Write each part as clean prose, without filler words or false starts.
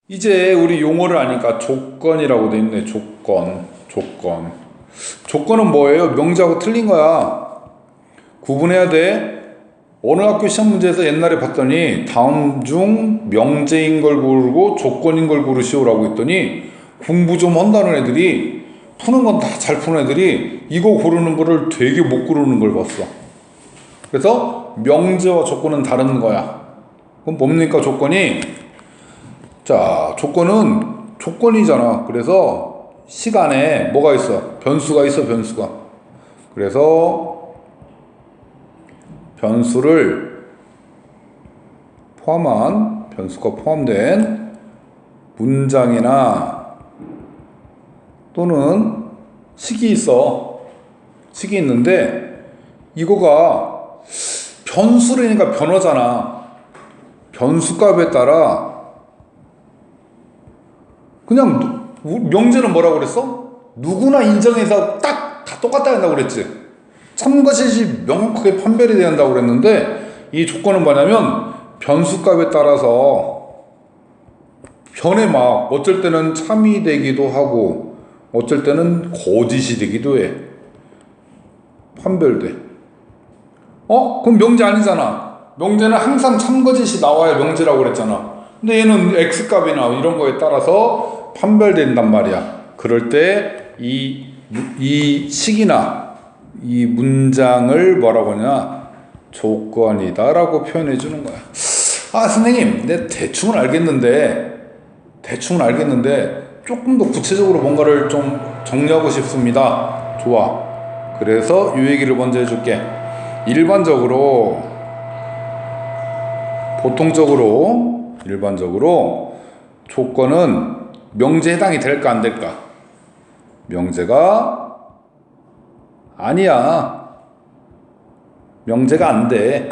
이제 우리 용어를 아니까 조건이라고 돼 있네. 조건은 뭐예요? 명제하고 틀린 거야. 구분해야 돼. 어느 학교 시험 문제에서 옛날에 봤더니 다음 중 명제인 걸 고르고 조건인 걸 고르시오라고 했더니 공부 좀 한다는 애들이 푸는 건 다 잘 푸는 애들이 이거 고르는 거를 되게 못 고르는 걸 봤어. 그래서 명제와 조건은 다른 거야. 그럼 뭡니까 조건이? 자, 조건이잖아. 그래서 시간에 뭐가 있어? 변수가 있어, 변수가. 그래서 변수를 포함한, 변수가 포함된 문장이나 또는 식이 있어. 식이 있는데 이거가 변수라니까 변화잖아. 변수값에 따라 그냥 명제는 뭐라고 그랬어? 누구나 인정해서 딱 다 똑같다 한다고 그랬지. 참것이 명확하게 판별이 돼야 한다고 그랬는데 이 조건은 뭐냐면 변수값에 따라서 변해 막 어쩔 때는 참이 되기도 하고 어쩔 때는 거짓이 되기도 해. 판별돼. 그럼 명제 아니잖아. 명제는 항상 참거짓이 나와야 명제라고 그랬잖아. 근데 얘는 x값이나 이런 거에 따라서 판별된단 말이야. 그럴 때 이 식이나 이 문장을 뭐라고 하냐? 조건이다 라고 표현해 주는 거야. 선생님, 내 대충은 알겠는데 조금 더 구체적으로 뭔가를 좀 정리하고 싶습니다. 좋아. 그래서 이 얘기를 먼저 해줄게. 일반적으로 조건은 명제에 해당이 될까 안 될까? 명제가 아니야. 명제가 안 돼.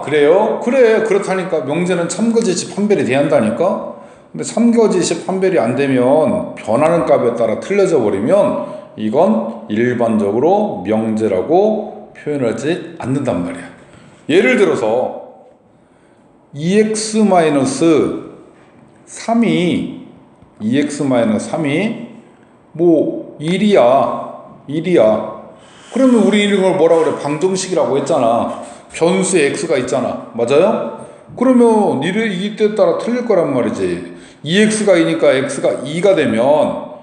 그래요? 그래, 그렇다니까. 명제는 참거짓이 판별이 돼야 한다니까? 근데 참거짓이 판별이 안 되면 변하는 값에 따라 틀려져 버리면 이건 일반적으로 명제라고 표현하지 않는단 말이야. 예를 들어서 2x-3이 뭐 1이야. 그러면 우리 이걸 뭐라 그래? 방정식이라고 했잖아. 변수에 x가 있잖아. 맞아요? 그러면 이때 따라 틀릴 거란 말이지. 2x가 2니까 x가 2가 되면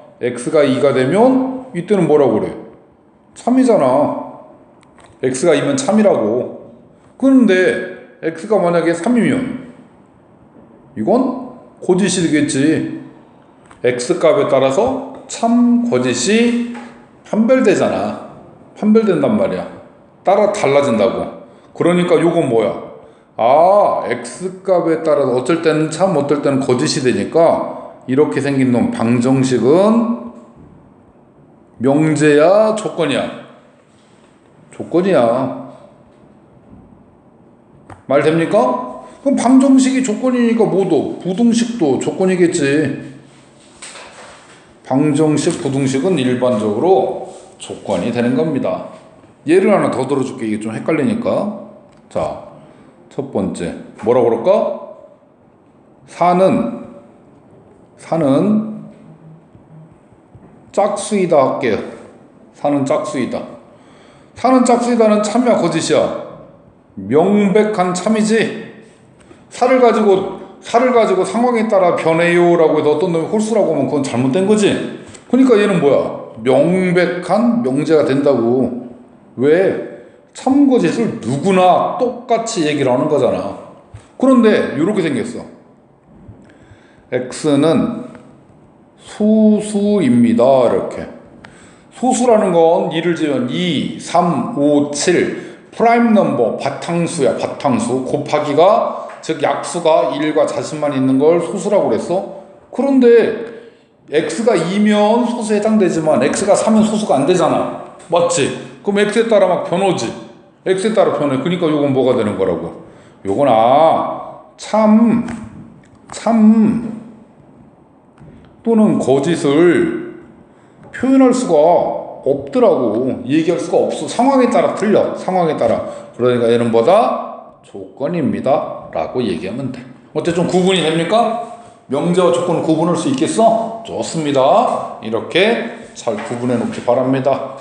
이때는 뭐라고 그래? 참이잖아. x가 2면 참이라고. 그런데 x가 만약에 3이면 이건 거짓이 되겠지. x값에 따라서 참 거짓이 판별된단 말이야. 따라 달라진다고. 그러니까 요건 뭐야? x값에 따라서 어쩔 때는 참 어떨 때는 거짓이 되니까 이렇게 생긴 놈 방정식은 명제야 조건이야? 조건이야. 말 됩니까? 그럼 방정식이 조건이니까 뭐도? 부등식도 조건이겠지. 방정식, 부등식은 일반적으로 조건이 되는 겁니다. 예를 하나 더 들어줄게. 이게 좀 헷갈리니까. 자, 첫 번째 뭐라고 그럴까? 4는 짝수이다 할게요. 4는 짝수이다는 참이야 거짓이야? 명백한 참이지. 4를 가지고 상황에 따라 변해요 라고 해서 어떤 놈이 홀수라고 하면 그건 잘못된 거지. 그러니까 얘는 뭐야? 명백한 명제가 된다고. 왜? 참거짓을 누구나 똑같이 얘기를 하는 거잖아. 그런데 이렇게 생겼어. x는 소수입니다. 이렇게. 소수라는 건 예를 들면 2, 3, 5, 7 프라임 넘버 바탕수야. 바탕수 곱하기가 즉 약수가 1과 자신만 있는 걸 소수라고 그랬어. 그런데 x가 2면 소수에 해당되지만 x가 3면 소수가 안 되잖아. 맞지? 그럼 x에 따라 막 변하지. x에 따라 변해. 그러니까 요건 뭐가 되는 거라고? 요건 참 또는 거짓을 표현할 수가 없더라고. 얘기할 수가 없어. 상황에 따라 틀려. 그러니까 얘는 뭐다? 조건입니다. 라고 얘기하면 돼. 어때? 좀 구분이 됩니까? 명제와 조건을 구분할 수 있겠어? 좋습니다. 이렇게 잘 구분해 놓기 바랍니다.